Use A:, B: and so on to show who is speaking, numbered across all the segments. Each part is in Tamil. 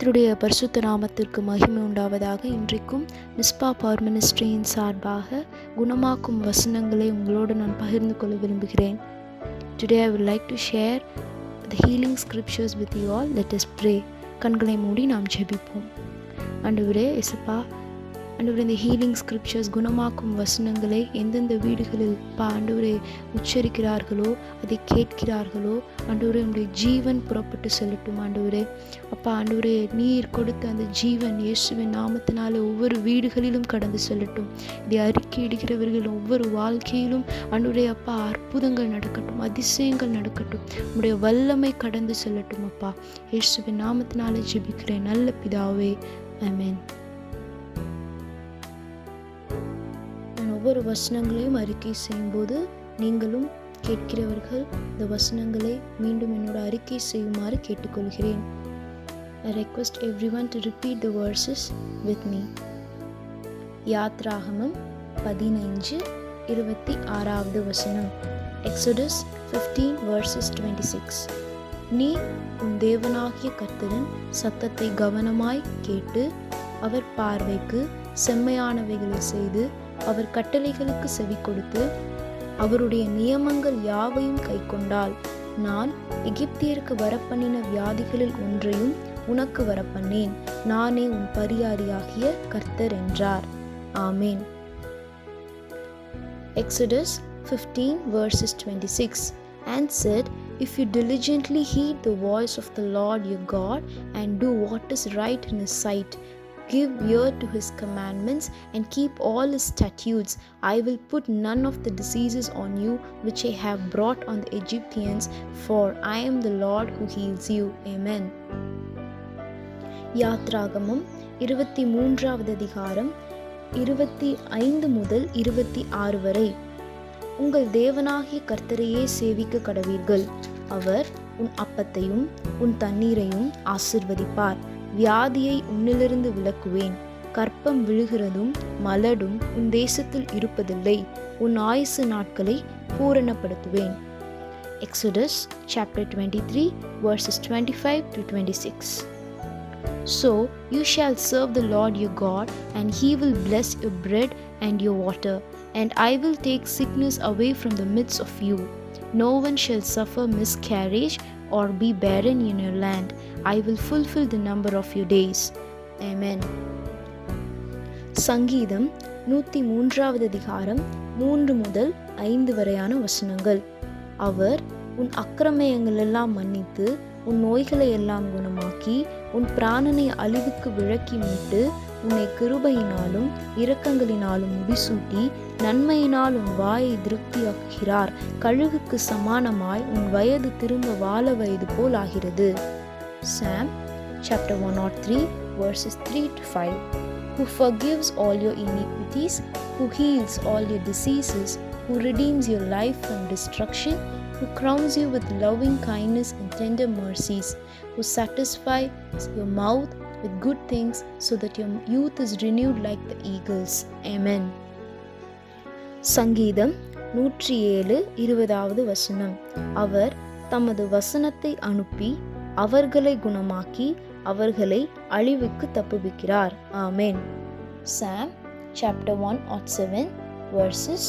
A: கர்த்தருடைய பரிசுத்த நாமத்திற்கு மகிமை உண்டாவதாக. இன்றைக்கும் மிஸ்பா பவர் மினிஸ்ட்ரியின் சார்பாக குணமாக்கும் வசனங்களை உங்களோடு நான் பகிர்ந்து கொள்ள விரும்புகிறேன். Today I would like to share the healing scriptures with you all. Let us pray. கண்களை மூடி நாம் ஜெபிப்போம். ஆண்டவரே இயேசுப்பா, ஆண்டவரே இந்த ஹீலிங் ஸ்கிரிப்சர்ஸ் குணமாக்கும் வசனங்களை எந்தெந்த வீடுகளில் ஆண்டவரே உச்சரிக்கிறார்களோ, அதை கேட்கிறார்களோ, ஆண்டவரே உங்களுடைய ஜீவன் புறப்பட்டு செல்லட்டும். ஆண்டவரே அப்பா, ஆண்டவரே நீர் கொடுத்த அந்த ஜீவன் இயேசுவின் நாமத்தினால ஒவ்வொரு வீடுகளிலும் கடந்து செல்லட்டும். இதை அறிக்கையிடுகிறவர்கள் ஒவ்வொரு வாழ்க்கையிலும் ஆண்டவரே அப்பா அற்புதங்கள் நடக்கட்டும், அதிசயங்கள் நடக்கட்டும், உங்களுடைய வல்லமை கடந்து செல்லட்டும். அப்பா இயேசுவின் நாமத்தினால ஜெபிக்கிறேன் நல்ல பிதாவே, ஆமென். ஒவ்வொரு வசனங்களையும் அறிக்கை செய்யும்போது நீங்களும் கேட்கிறவர்கள் இந்த வசனங்களை மீண்டும் என்னோட அறிக்கை செய்யுமாறு கேட்டுக்கொள்கிறேன். I request everyone to repeat the verses with me. யாத்ராகமம் 15:26 வசனம். Exodus 15 verses 26. நீ உன் தேவனாகிய கர்த்தரின் சத்தத்தை கவனமாய் கேட்டு அவர் பார்வைக்கு செம்மையானவைகளை செய்து அவர் கட்டளைகளுக்கு செவி கொடுத்து அவருடைய நியமங்கள் யாவையும் கைக்கொண்டால் நான் எகிப்தியருக்கு வரப்பண்ணின வியாதிகளில் ஒன்றையும் உனக்கு வரப்பண்ணேன். நானே உன் பரியாரியாகிய கர்த்தர் என்றார். ஆமேன். Exodus 15 verses 26 and said, if you diligently heed the voice of the Lord your God and do what is right in his sight, give ear to his commandments and keep all his statutes, I will put none of the diseases on you which I have brought on the Egyptians, for I am the Lord who heals you. Amen. யாத்ராகமம் 23 அதிகாரம் 25 முதல் 26 வரை. உங்கள் தேவனாகிய கர்த்தரையே சேவிக்க கடவீர்கள். அவர் உன் அப்பத்தையும் உன் தண்ணீரையும் ஆசீர்வதிப்பார். வியாதியை உன்னிலிருந்து விலக்குவேன். கற்பம் விழுகிறதும் மலடும் உன் தேசத்தில் இருப்பதில்லை. உன் ஆயுசு நாட்களை பூரணப்படுத்துவேன். Exodus chapter 23 verses 25 to 26. So you shall serve the Lord your God, and he will bless your bread and your water, and I will take sickness away from the midst of you. No one shall suffer miscarriage or be barren in your land. I will fulfill the number of your days. Amen. சங்கீதம் 103 அதிகாரம் 3 முதல் 5 வரையான வசனங்கள். அவர் உன் அக்கிரமயங்கள் எல்லாம் மன்னித்து உன் நோய்களை எல்லாம் குணமாக்கி உன் பிராணனை அழிவுக்கு விலக்கி மீட்டு உன்னை கிருபையினாலும் இரக்கங்களினாலும் முடிசூட்டி நன்மையினால் உன் வாயை திருப்தியாக்குகிறார். கழுகுக்கு சமானமாய் உன் வயது திரும்ப வாழ வயது போல் ஆகிறது. Psalm chapter 103 verses 3 to 5. Who forgives all your iniquities, who heals all your diseases, who redeems your life from destruction, who crowns you with loving kindness and tender mercies, who satisfies your mouth with good things so that your youth is renewed like the eagles. Amen. சங்கீதம் 107 வசனம். அவர் தமது வசனத்தை அனுப்பி அவர்களை குணமாக்கி அவர்களை அழிவுக்கு தப்புவிக்கிறார். ஆமென். Psalm chapter 107 verses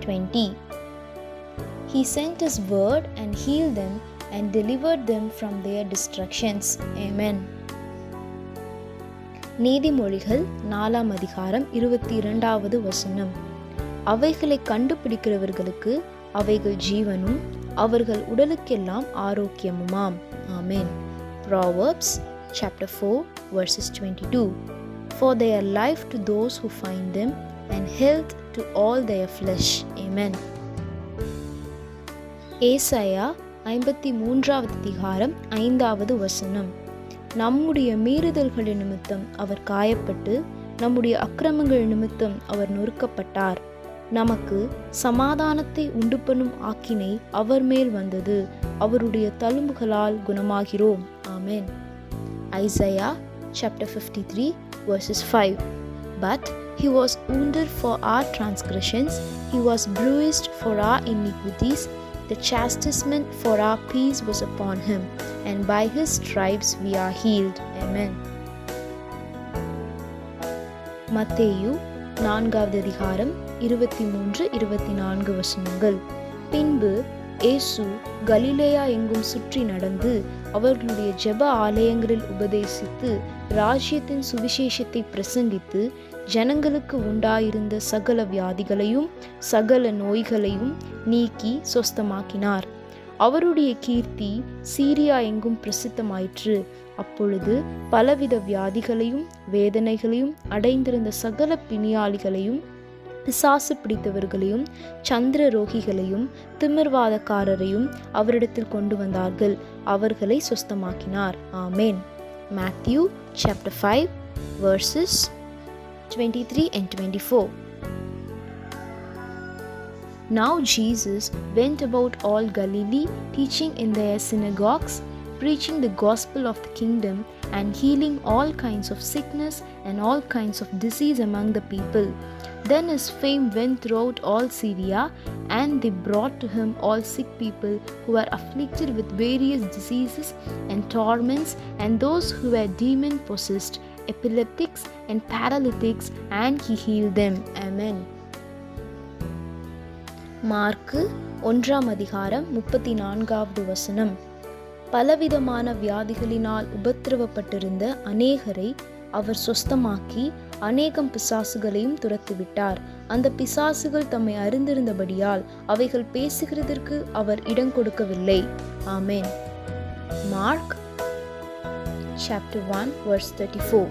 A: 20. He sent his word and healed them and delivered them from their destructions. Amen. நீதிமொழிகள் 4 அதிகாரம் 22 வசனம். அவைகளை கண்டுபிடிக்கிறவர்களுக்கு அவைகள் ஜீவனும் அவர்கள் உடலுக்கெல்லாம் ஆரோக்கியமுமாம். ஆமென். Proverbs chapter 4 verses 22. For they are life to those who find them and health to all their flesh. Amen. ஏசாயா 53 அதிகாரம் 5 வசனம். நம்முடைய மீறுதல்களின் நிமித்தம் அவர் காயப்பட்டு நம்முடைய அக்கிரமங்கள் நிமித்தம் அவர் நொறுக்கப்பட்டார். நமக்கு சமாதானத்தை உண்டு பண்ணும் ஆக்கினை அவர் மேல் வந்தது. அவருடைய தழும்புகளால் குணமாகிறோம். ஆமென். Isaiah chapter 53 verses 5. But he was wounded for our transgressions, he was bruised for our iniquities, The chastisement for our peace was upon him, and by his stripes we are healed. Amen. மத்தேயு 4வது அதிகாரம் 23-24 வசனங்கள். பின்பு இயேசு கலிலேயா எங்கும் சுற்றி நடந்து அவர்களுடைய ஜெப ஆலயங்களில் உபதேசித்து ராஜ்யத்தின் சுவிசேஷத்தை பிரசங்கித்து ஜனங்களுக்கு உண்டாயிருந்த சகல வியாதிகளையும் சகல நோய்களையும் நீக்கி சொஸ்தமாக்கினார். அவருடைய கீர்த்தி சீரியா எங்கும் பிரசித்தமாயிற்று. அப்பொழுது பலவித வியாதிகளையும் வேதனைகளையும் அடைந்திருந்த சகல பிணியாளிகளையும் பிசாசு பிடித்தவர்களையும் சந்திர ரோகிகளையும் திமிர்வாதக்காரரையும் அவரிடத்தில் கொண்டு வந்தார்கள். அவர்களை சொஸ்தமாக்கினார். ஆமேன். Matthew chapter 5 verses 23 and 24. Now Jesus went about all Galilee, teaching in their synagogues, preaching the gospel of the kingdom, and healing all kinds of sickness and all kinds of disease among the people. Then his fame went throughout all Syria, and they brought to him all sick people who were afflicted with various diseases and torments, and those who were demon-possessed, epileptics and paralytics, and he healed them. Amen. Mark 1ஆம் அதிகாரம் 34வது வசனம். பலவிதமான வியாதிகளினால் உபத்திரவப்பட்டிருந்த அநேகரை அவர் சொஸ்தமாக்கி அநேகம் பிசாசுகளையும் துரத்திவிட்டார். அந்த பிசாசுகள் தம்மை அறிந்திருந்தபடியால் அவைகள் பேசுகிறதற்கு அவர் இடம் கொடுக்கவில்லை. ஆமென். Mark chapter 1 verse 34.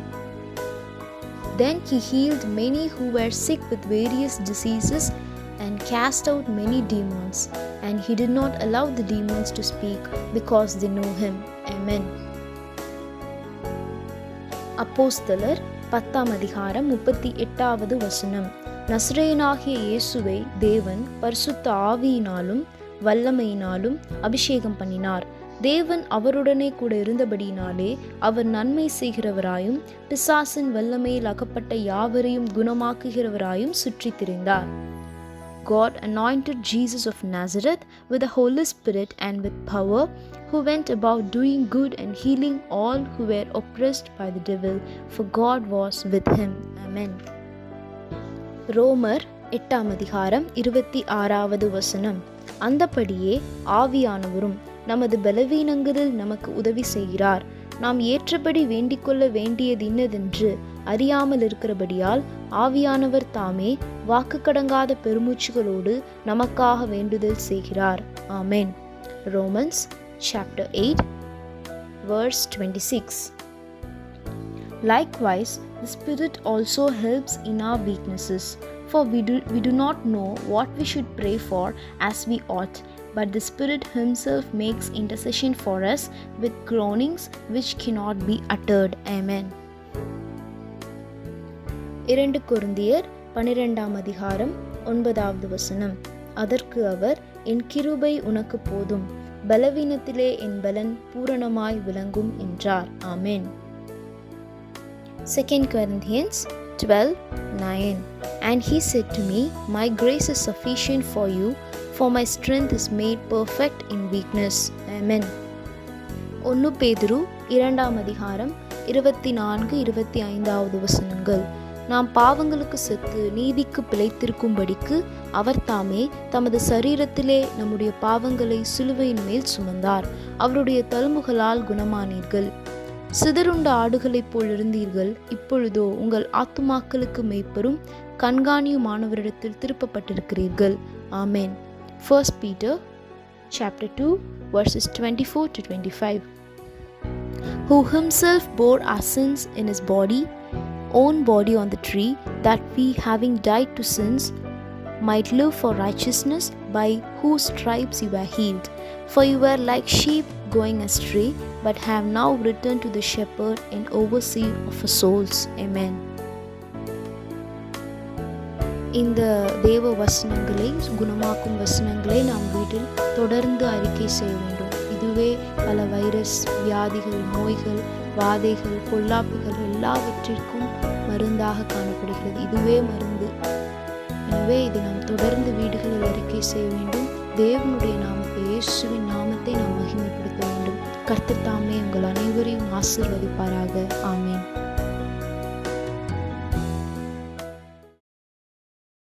A: Then he healed many who were sick with various diseases and cast out many demons, and he did not allow the demons to speak because they knew him. Amen. அப்போஸ்தலர் 10ஆம் அதிகாரம் 38வது வசனம். நசரேயனாகிய இயேசுவை தேவன் பரிசுத்த ஆவியினாலும் வல்லமையினாலும் அபிஷேகம் பண்ணினார். தேவன் அவருடனே கூட இருந்தபடியினாலே அவர் நன்மை செய்கிறவராயும் பிசாசின் வல்லமையில் அகப்பட்ட யாவரையும் குணமாக்குகிறவராயும் சுற்றித் திரிந்தார். God anointed Jesus of Nazareth with the Holy Spirit and with power, who went about doing good and healing all who were oppressed by the devil, for God was with him. Amen. ரோமர் 8ஆம் அதிகாரம் 26வது வசனம். அந்தபடியே ஆவியானவரும் நமது பலவீனங்களில் நமக்கு உதவி செய்கிறார். நாம் ஏற்றபடி வேண்டிக்கொள்ள வேண்டியது இன்னதென்று அறியாமல் இருக்கிறபடியால் ஆவியானவர் தாமே வாக்குக்கடங்காத பெருமூச்சுகளோடு நமக்காக வேண்டுதல் செய்கிறார். ஆமென். Romans chapter 8 verse 26. Likewise, the Spirit also helps in our weaknesses, for we do not know what we should pray for as we ought, but the Spirit himself makes intercession for us with groanings which cannot be uttered. Amen. 2 கொரிந்தியர் 12ஆம் அதிகாரம் 9வது வசனம். அதற்கு அவர், என் கிருபை உனக்கு போதும், பலவீனத்திலே என் பலன் பூரணமாய் விளங்கும் என்றார். ஆமென். 2 Corinthians 12:9. And he said to me, my grace is sufficient for you, for my strength is made perfect in weakness. Amen. 1 பேதுரு 2ஆம் அதிகாரம் 24-25வது வசனங்கள். நாம் பாவங்களுக்கு செத்து நீதிக்கு பிழைத்திருக்கும்படிக்கு அவர் தாமே தமது சரீரத்திலே நம்முடைய பாவங்களை சிலுவையின் மேல் சுமந்தார். அவருடைய தழும்புகளால் குணமானீர்கள். சிதறுண்ட ஆடுகளைப் போல் இருந்தீர்கள், இப்பொழுதோ உங்கள் ஆத்துமாக்களுக்கு மேய்ப்பரும் கண்காணியுமானவரிடத்தில் திருப்பப்பட்டிருக்கிறீர்கள். ஆமென். 1 Peter chapter 2 verses 24-25. Who himself bore our sins in his own body on the tree, that we, having died to sins, might live for righteousness, by whose stripes you were healed. For you were like sheep going astray, but have now returned to the shepherd and overseer of our souls. Amen. இந்த தேவ வசனங்களை, குணமாக்கும் வசனங்களை நாம் வீட்டில் தொடர்ந்து அறிக்கை செய்ய வேண்டும். இதுவே பல வைரஸ், வியாதிகள், நோய்கள், வாதைகள், பொல்லாப்புகள் எல்லாவற்றிற்கும் மருந்தாக காணப்படுகிறது. இதுவே மருந்து. எனவே இதை நாம் தொடர்ந்து வீடுகளில் அறிக்கை செய்ய வேண்டும். தேவனுடைய நாமத்தை, இயேசுவின் நாமத்தை நாம் மகிமைப்படுத்த வேண்டும். கர்த்தர் தாமே உங்கள் அனைவரையும் ஆசீர்வதிப்பாராக. ஆமென்.